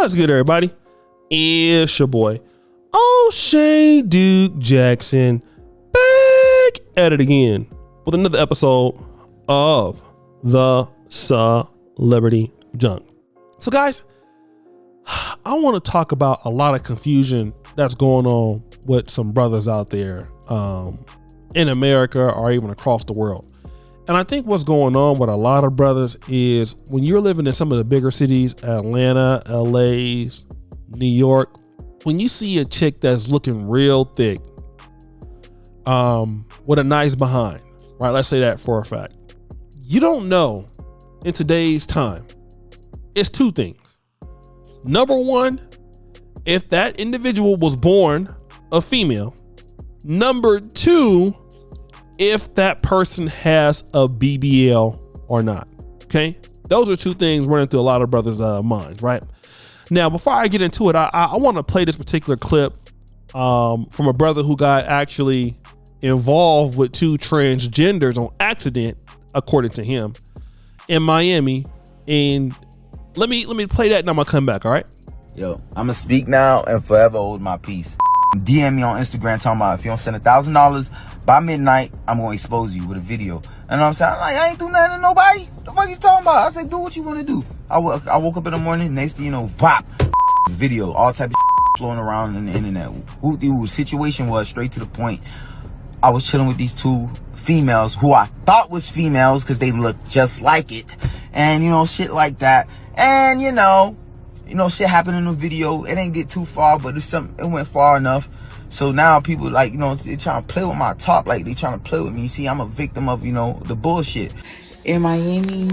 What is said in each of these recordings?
What's good, everybody? It's your boy, O'Shea Duke Jackson, back at it again with another episode of the Celebrity Junk. So, guys, I want to talk about a lot of confusion that's going on with some brothers out there in America or even across the world. And I think what's going on with a lot of brothers is when you're living in some of the bigger cities, Atlanta, LA, New York, when you see a chick that's looking real thick, with a nice behind, right? Let's say that for a fact. You don't know in today's time, it's two things. Number one, if that individual was born a female. Number two, if that person has a BBL or not. Okay, those are two things running through a lot of brothers' minds, right? Now, before I get into it, I want to play this particular clip from a brother who got actually involved with two transgenders on accident, according to him, in Miami. And let me play that and I'm gonna come back. All right. Yo, I'm gonna speak now and forever hold my peace. DM me on Instagram talking about if you don't send $1,000 by midnight, I'm gonna expose you with a video. And I'm saying, like, I ain't do nothing to nobody. The fuck you talking about? I said, do what you want to do. I woke up in the morning, next thing you know, pop, video, all type of flowing around in the internet. Who the situation was straight to the point. I was chilling with these two females who I thought was females because they looked just like it, and you know, shit like that. And you know, shit happened in the video. It ain't get too far, but it went far enough. So now people, like, you know, they trying to play with my talk, like they trying to play with me. You see, I'm a victim of, you know, the bullshit. In Miami,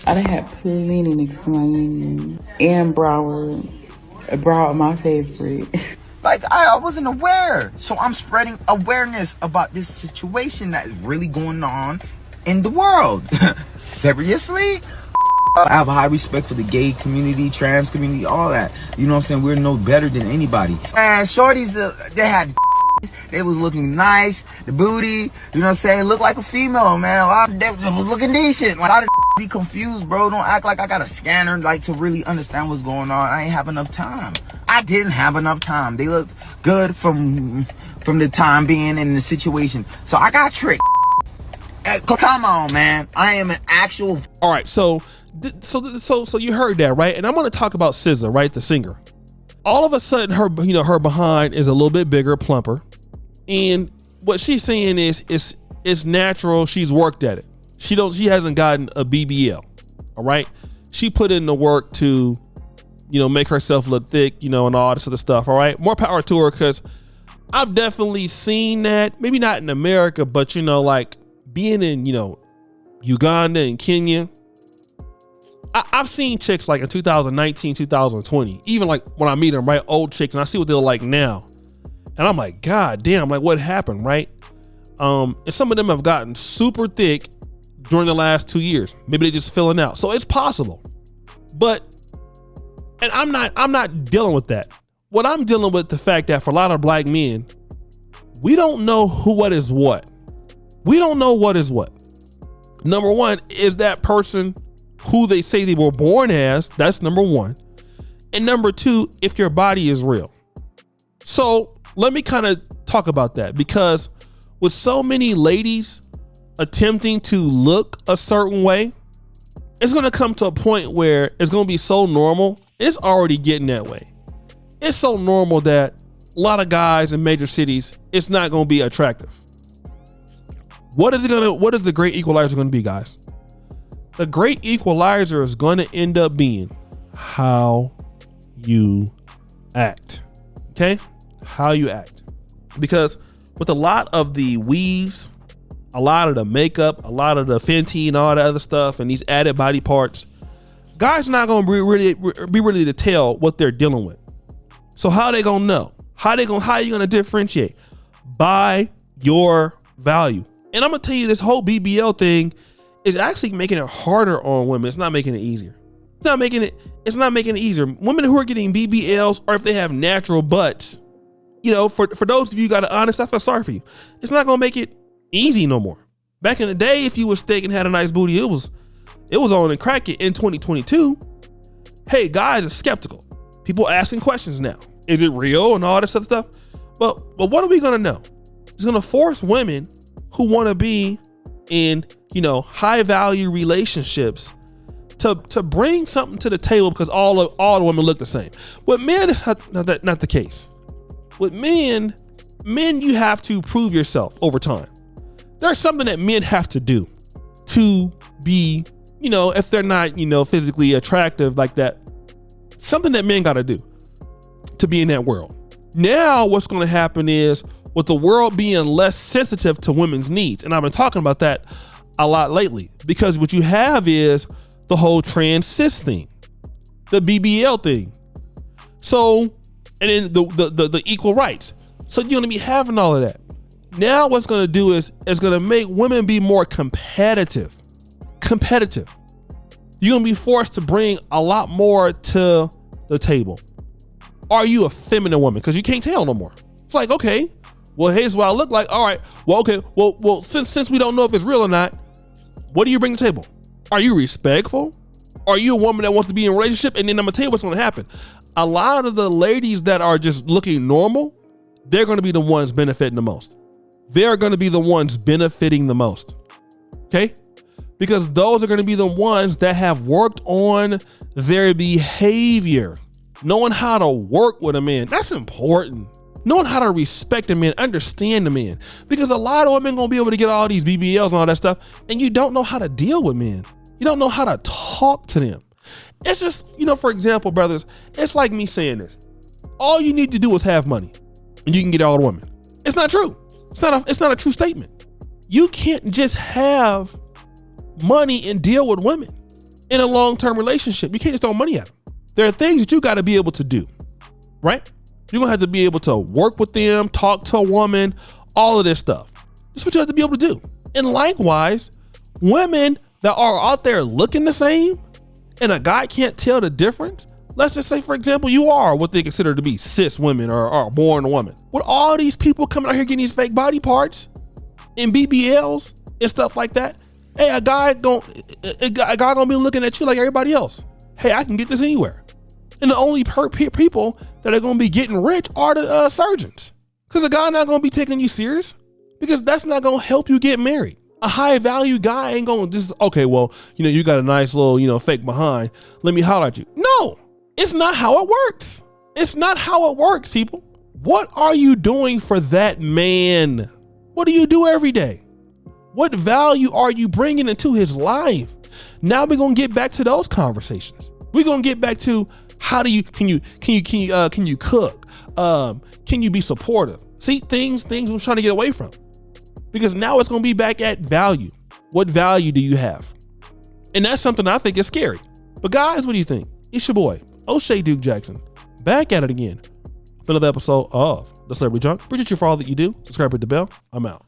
I done had plenty niggas from Miami and Broward. Broward, my favorite. Like, I wasn't aware. So I'm spreading awareness about this situation that is really going on in the world. Seriously? I have a high respect for the gay community, trans community, all that. You know what I'm saying? We're no better than anybody. And shorties, they had they was looking nice, the booty, you know what I'm saying? Looked like a female, man. A lot of them was looking decent. Like, a lot of be confused, bro. Don't act like I got a scanner, like, to really understand what's going on. I ain't have enough time. I didn't have enough time. They looked good from the time being in the situation. So I got tricked. Come on, man. I am an actual. All right, so you heard that, right? And I'm going to talk about SZA, right, the singer. All of a sudden, her behind is a little bit bigger, plumper, and what she's saying is it's natural. She's worked at it. She hasn't gotten a BBL. All right, she put in the work to, you know, make herself look thick, you know, and all this other stuff. All right, more power to her, because I've definitely seen that. Maybe not in America, but you know, like being in, you know, Uganda and Kenya. I've seen chicks like in 2019, 2020, even like when I meet them, right, old chicks, and I see what they're like now, and I'm like, God damn, like what happened, right? And some of them have gotten super thick during the last 2 years. Maybe they just filling out, so it's possible. But, and I'm not dealing with that. What I'm dealing with the fact that for a lot of black men, we don't know what is what. We don't know what is what. Number one, is that person who they say they were born as? That's number one. And number two, if your body is real. So let me kind of talk about that, because with so many ladies attempting to look a certain way, it's going to come to a point where it's going to be so normal. It's already getting that way. It's so normal that a lot of guys in major cities, it's not going to be attractive. What is the great equalizer going to be, guys? The great equalizer is going to end up being how you act. Okay? How you act. Because with a lot of the weaves, a lot of the makeup, a lot of the Fenty and all that other stuff, and these added body parts, guys are not going to be really to tell what they're dealing with. So how are they going to know? How are you going to differentiate? By your value. And I'm going to tell you, this whole BBL thing is actually making it harder on women. It's not making it easier. It's not making it easier. Women who are getting BBLs, or if they have natural butts, you know, for those of you who got an honest, I feel sorry for you. It's not going to make it easy no more. Back in the day, if you was thick and had a nice booty, it was on and crack it. In 2022, hey, guys are skeptical. People asking questions now. Is it real and all this other stuff? But what are we gonna know? It's gonna force women who want to be in, high value relationships to bring something to the table, because all the women look the same. With men, it's not the case. With men, you have to prove yourself over time. There's something that men have to do to be, if they're not, physically attractive like that, something that men got to do to be in that world. Now, what's going to happen is, with the world being less sensitive to women's needs, and I've been talking about that a lot lately, because what you have is the whole trans cis thing, the BBL thing. So, and then the equal rights. So you're going to be having all of that. Now what's going to do is it's going to make women be more competitive. You're going to be forced to bring a lot more to the table. Are you a feminine woman? Because you can't tell no more. It's like, okay, well, here's what I look like. All right, well, okay, well, since we don't know if it's real or not, what do you bring to the table? Are you respectful? Are you a woman that wants to be in a relationship? And then I'm gonna tell you what's gonna happen. A lot of the ladies that are just looking normal, they're gonna be the ones benefiting the most. They're gonna be the ones benefiting the most. Okay? Because those are gonna be the ones that have worked on their behavior. Knowing how to work with a man, that's important. Knowing how to respect a man, understand the man. Because a lot of women gonna be able to get all these BBLs and all that stuff, and you don't know how to deal with men. You don't know how to talk to them. It's just, for example, brothers, it's like me saying this. All you need to do is have money, and you can get all the women. It's not true. It's not a true statement. You can't just have money and deal with women in a long-term relationship. You can't just throw money at them. There are things that you got to be able to do, right? You're going to have to be able to work with them, talk to a woman, all of this stuff. That's what you have to be able to do. And likewise, women that are out there looking the same and a guy can't tell the difference. Let's just say, for example, you are what they consider to be cis women or are born a woman. With all these people coming out here getting these fake body parts and BBLs and stuff like that, hey, a guy gonna be looking at you like everybody else. Hey, I can get this anywhere. And the only people that are going to be getting rich are the surgeons. Because the guy not going to be taking you serious, because that's not going to help you get married. A high value guy ain't going to just, okay, well, you got a nice little, fake behind. Let me holler at you. No, it's not how it works. It's not how it works, people. What are you doing for that man? What do you do every day? What value are you bringing into his life? Now we're going to get back to those conversations. We're going to get back to, can you cook? Can you be supportive? See, things we're trying to get away from, because now it's going to be back at value. What value do you have? And that's something I think is scary. But guys, what do you think? It's your boy, O'Shea Duke Jackson, back at it again for another episode of The Celebrity Junk. Appreciate you for all that you do. Subscribe, hit the bell. I'm out.